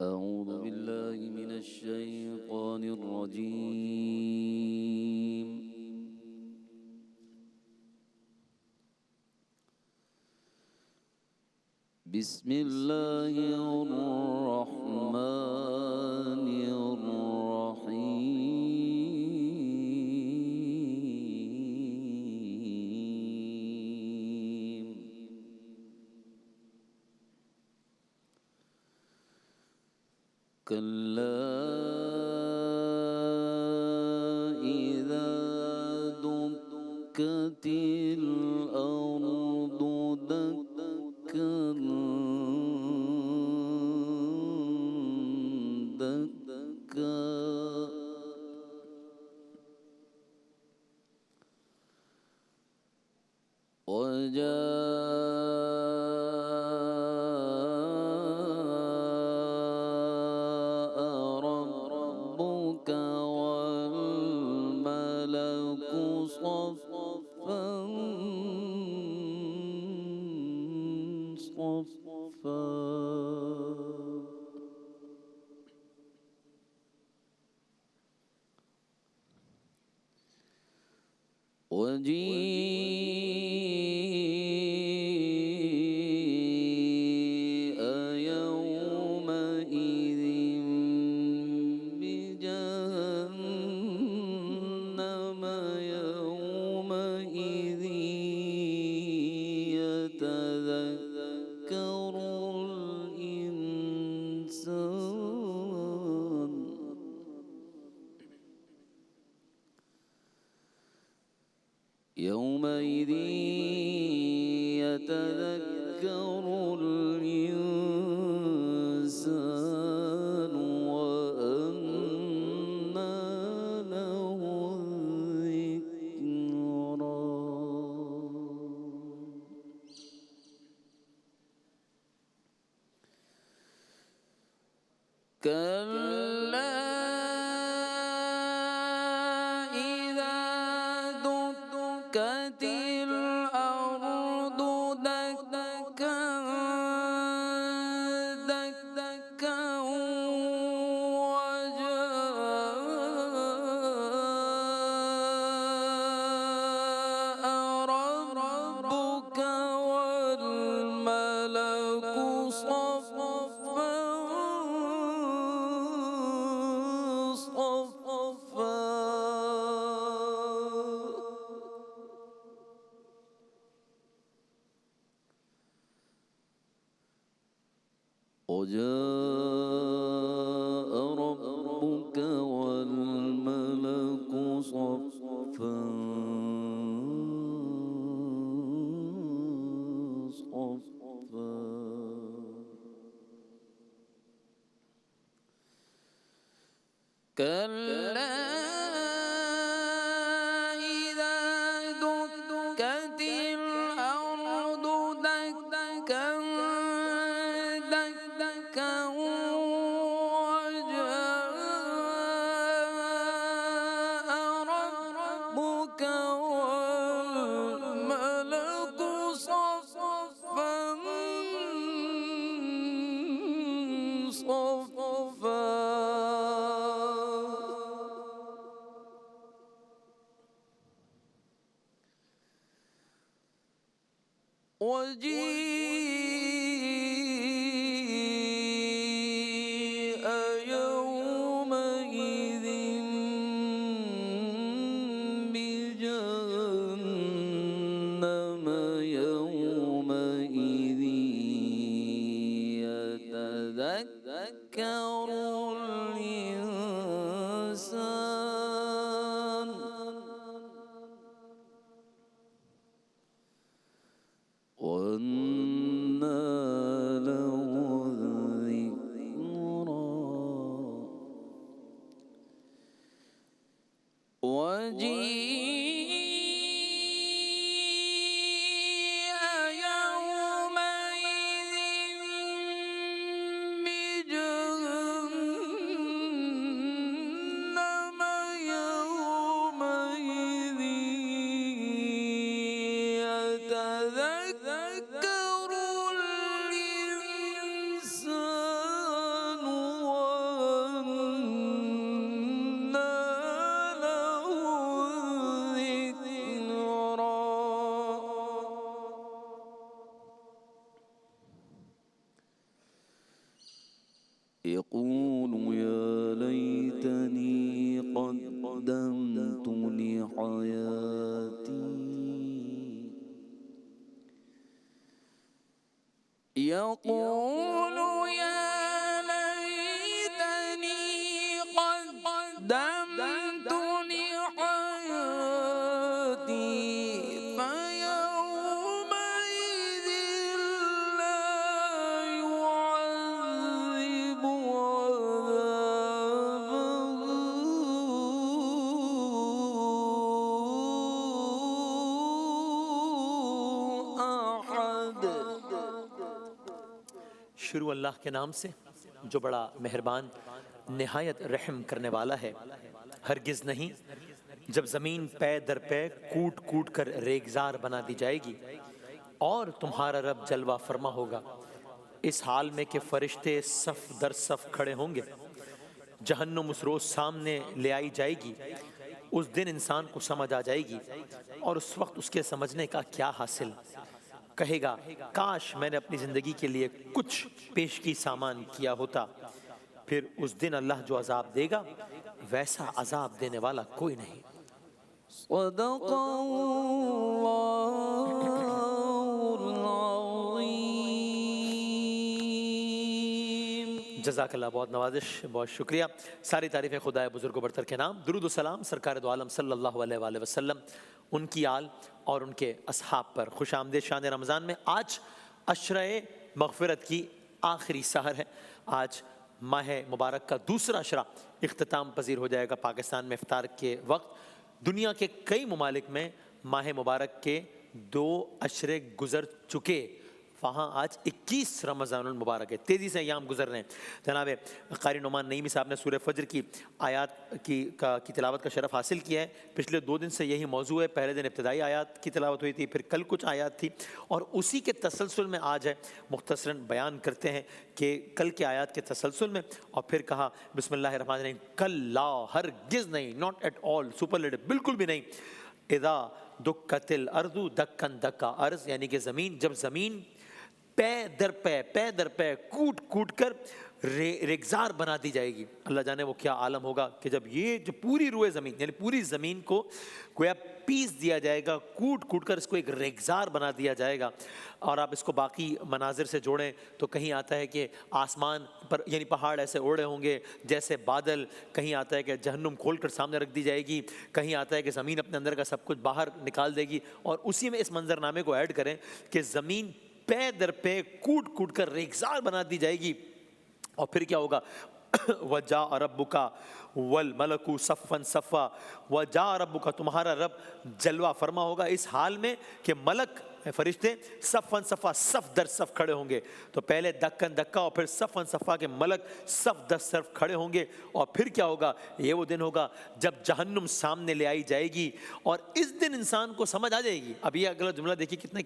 أعوذ بالله من الشيطان الرجيم. بسم الله الرحمن الرحيم. كلا إذا دكت الأرض دكا دكا وجاء ربك والملك صفا صفا وجيء يومئذ بجهنم يومئذ يتذكر الإنسان يومئذ يتذكر الإنسان وأنى له الذكرى كلا إذا دكت الأرض دكا دكا وجاء ربك والملك صفا صفا وجاء ربك والملك صفا صفا كلا إذا دكت الأرض دكا دكا وجاء ربك والملك صفا صفا وجيء يومئذ بجهنم يومئذ يتذكر الإنسان وأنى له الذكرى وجيء يومئذ بجهنم يقول يا ليتني قدمت لحياتي يقول يا ليتني قدمت لحياتي فيومئذ لا يعذب عذابه أحد. شروع اللہ کے نام سے جو بڑا مہربان نہایت رحم کرنے والا ہے۔ ہرگز نہیں جب زمین پے در پے کوٹ کوٹ کر ریگزار بنا دی جائے گی اور تمہارا رب جلوہ فرما ہوگا، اس حال میں کہ فرشتے صف در صف کھڑے ہوں گے، جہنم اس روز سامنے لے آئی جائے گی، اس دن انسان کو سمجھ آ جائے گی اور اس وقت اس کے سمجھنے کا کیا حاصل؟ کہے گا کاش میں نے اپنی زندگی کے لیے کچھ پیشگی سامان کیا ہوتا۔ پھر اس دن اللہ جو عذاب دے گا ویسا عذاب دینے والا کوئی نہیں۔ صدق اللہ العظیم۔ جزاک اللہ، بہت نوازش، بہت شکریہ۔ ساری تعریفیں خدائے بزرگ و برتر کے نام۔ درود و سلام سرکار دو عالم صلی اللہ علیہ وآلہ وسلم، ان کی آل اور ان کے اصحاب پر۔ خوش آمدید شان رمضان میں۔ آج عشرہ مغفرت کی آخری سحر ہے۔ آج ماہ مبارک کا دوسرا عشرہ اختتام پذیر ہو جائے گا پاکستان میں افطار کے وقت۔ دنیا کے کئی ممالک میں ماہ مبارک کے 2 عشرے گزر چکے، وہاں آج 21 رمضان المبارک ہے۔ تیزی سے ایام گزر رہے ہیں۔ جناب قاری نعمان نعیمی صاحب نے سورہ فجر کی آیات کی تلاوت کا شرف حاصل کیا ہے۔ پچھلے 2 دن سے یہی موضوع ہے۔ پہلے دن ابتدائی آیات کی تلاوت ہوئی تھی، پھر کل کچھ آیات تھی، اور اسی کے تسلسل میں آج ہے۔ مختصراً بیان کرتے ہیں کہ کل کے آیات کے تسلسل میں، اور پھر کہا بسم اللہ الرحمن الرحیم، کلا، ہرگز نہیں، ناٹ ایٹ آل، سپرلیٹو، بالکل بھی نہیں، اذا دکت الارض دکن دکا، ارض یعنی کہ زمین، جب زمین پے در پے کوٹ کوٹ کر ریگزار بنا دی جائے گی۔ اللہ جانے وہ کیا عالم ہوگا کہ جب یہ جو پوری روئے زمین یعنی پوری زمین کو گویا پیس دیا جائے گا، کوٹ کوٹ کر اس کو ایک ریگزار بنا دیا جائے گا۔ اور آپ اس کو باقی مناظر سے جوڑیں تو کہیں آتا ہے کہ آسمان پر یعنی پہاڑ ایسے اڑے ہوں گے جیسے بادل، کہیں آتا ہے کہ جہنم کھول کر سامنے رکھ دی جائے گی، کہیں آتا ہے کہ زمین اپنے اندر کا سب کچھ باہر نکال دے گی، اور اسی میں اس منظرنامے کو ایڈ کریں کہ زمین پے در پے کوٹ کوٹ کر ریگزار بنا دی جائے گی۔ اور پھر کیا ہوگا؟ وَجَاءَ رَبُّكَ وَالْمَلَكُ صَفًّا صَفًّا، وَجَاءَ رَبُّكَ، تمہارا رب جلوہ فرما ہوگا اس حال میں کہ ملک فرشتے صفاً صفا، صف در صف کھڑے ہوں گے۔ تو پہلے دکن دکا اور پھر صفاً صفا کے ملک صف در صف کھڑے ہوں گے۔ اور پھر کیا ہوگا؟ یہ وہ دن ہوگا جب جہنم سامنے لے آئی جائے گی، اور اس دن انسان کو سمجھ آ جائے گی۔ اب یہ اگلا جملہ دیکھیے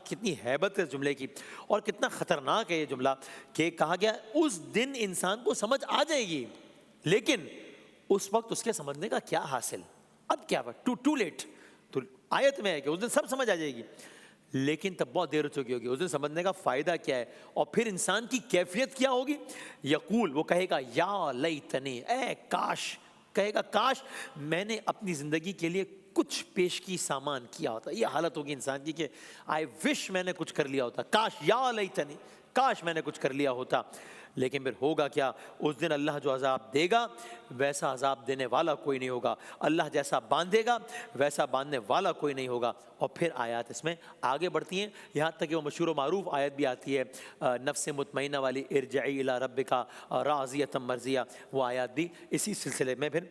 کتنی ہیبت ہے اس جملے کی، اور کتنا خطرناک ہے یہ جملہ کہ کہا گیا اس دن انسان کو سمجھ آ جائے گی، لیکن اس وقت اس کے سمجھنے کا کیا حاصل؟ اب کیا وقت ٹو لیٹ، تو آیت میں ہے کہ اس دن سب سمجھ آ جائے گی، لیکن تب بہت دیر ہو چکی ہوگی۔ اس دن سمجھنے کا فائدہ کیا ہے؟ اور پھر انسان کی کیفیت کیا ہوگی؟ یقول، وہ کہے گا یا لیتنی، اے کاش، کہے گا کاش میں نے اپنی زندگی کے لیے کچھ پیشگی سامان کیا ہوتا۔ یہ حالت ہوگی انسان کی کہ آئی وش میں نے کچھ کر لیا ہوتا، کاش، یا لیتنی، کاش میں نے کچھ کر لیا ہوتا۔ لیکن پھر ہوگا کیا؟ اس دن اللہ جو عذاب دے گا ویسا عذاب دینے والا کوئی نہیں ہوگا، اللہ جیسا باندھے گا ویسا باندھنے والا کوئی نہیں ہوگا۔ اور پھر آیات اس میں آگے بڑھتی ہیں، یہاں تک کہ وہ مشہور و معروف آیت بھی آتی ہے نفس مطمئنہ والی، ارجعی الی ربک راضیۃ مرضیہ، وہ آیات بھی اسی سلسلے میں پھر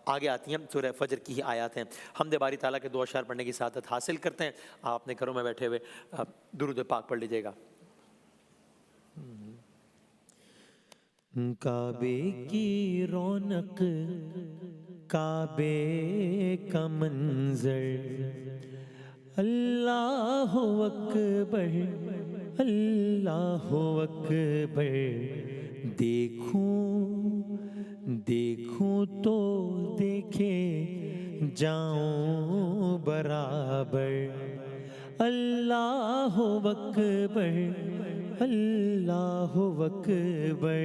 آگے آتی ہیں۔ سورہ فجر کی ہی آیات ہیں۔ حمد باری تعالیٰ کے 2 اشعار پڑھنے کی سعادت حاصل کرتے ہیں۔ آپ اپنے گھروں میں بیٹھے ہوئے درود پاک پڑھ لیجیے گا۔ کعبے کی رونق، کعبے کا منظر، اللہ اکبر، اللہ اکبر، دیکھوں تو دیکھے جاؤں برابر، اللہ اکبر، اللہ اکبر.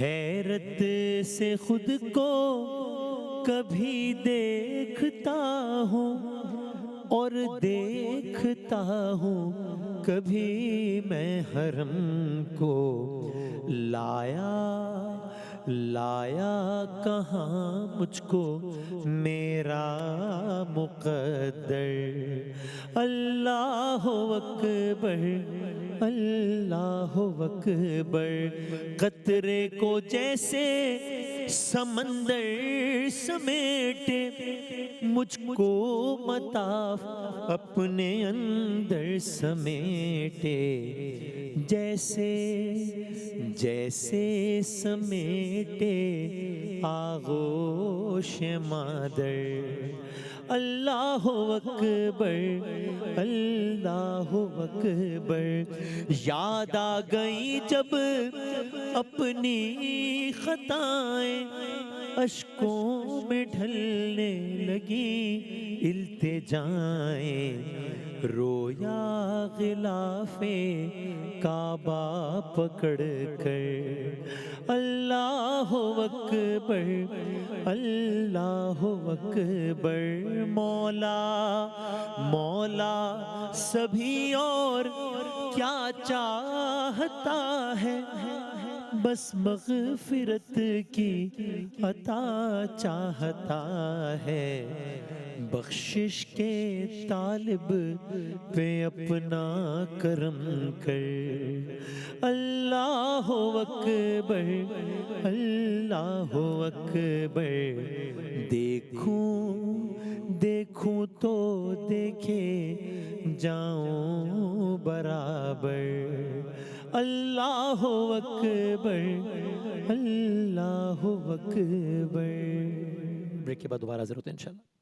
حیرت سے خود کو کبھی دیکھتا ہوں اور دیکھتا ہوں کبھی میں حرم کو. لایا کہاں مجھ کو میرا مقدر. اللہ اکبر اللہ اکبر. قطرے کو جیسے سمندر سمیٹے مجھ کو مطاف اپنے اندر سمیٹے. جیسے سمیٹے آغوش مادر. اللہ اکبر اللہ اکبر. یاد آ گئی جب اپنی خطائیں اشکوں میں ڈھلنے لگی التجائیں. رویا غلاف کعبہ پکڑ کر. اللہ اکبر اللہ اکبر. مولا سبھی اور کیا چاہتا ہے بس مغفرت کی عطا چاہتا ہے. بخشش کے طالب پہ اپنا کرم کر. اللہ اکبر اللہ اکبر. دیکھوں تو دیکھے جاؤں برابر. اللہ اکبر اللہ اکبر. بریک کے بعد دوبارہ حاضر ہوتے ہیں انشاءاللہ.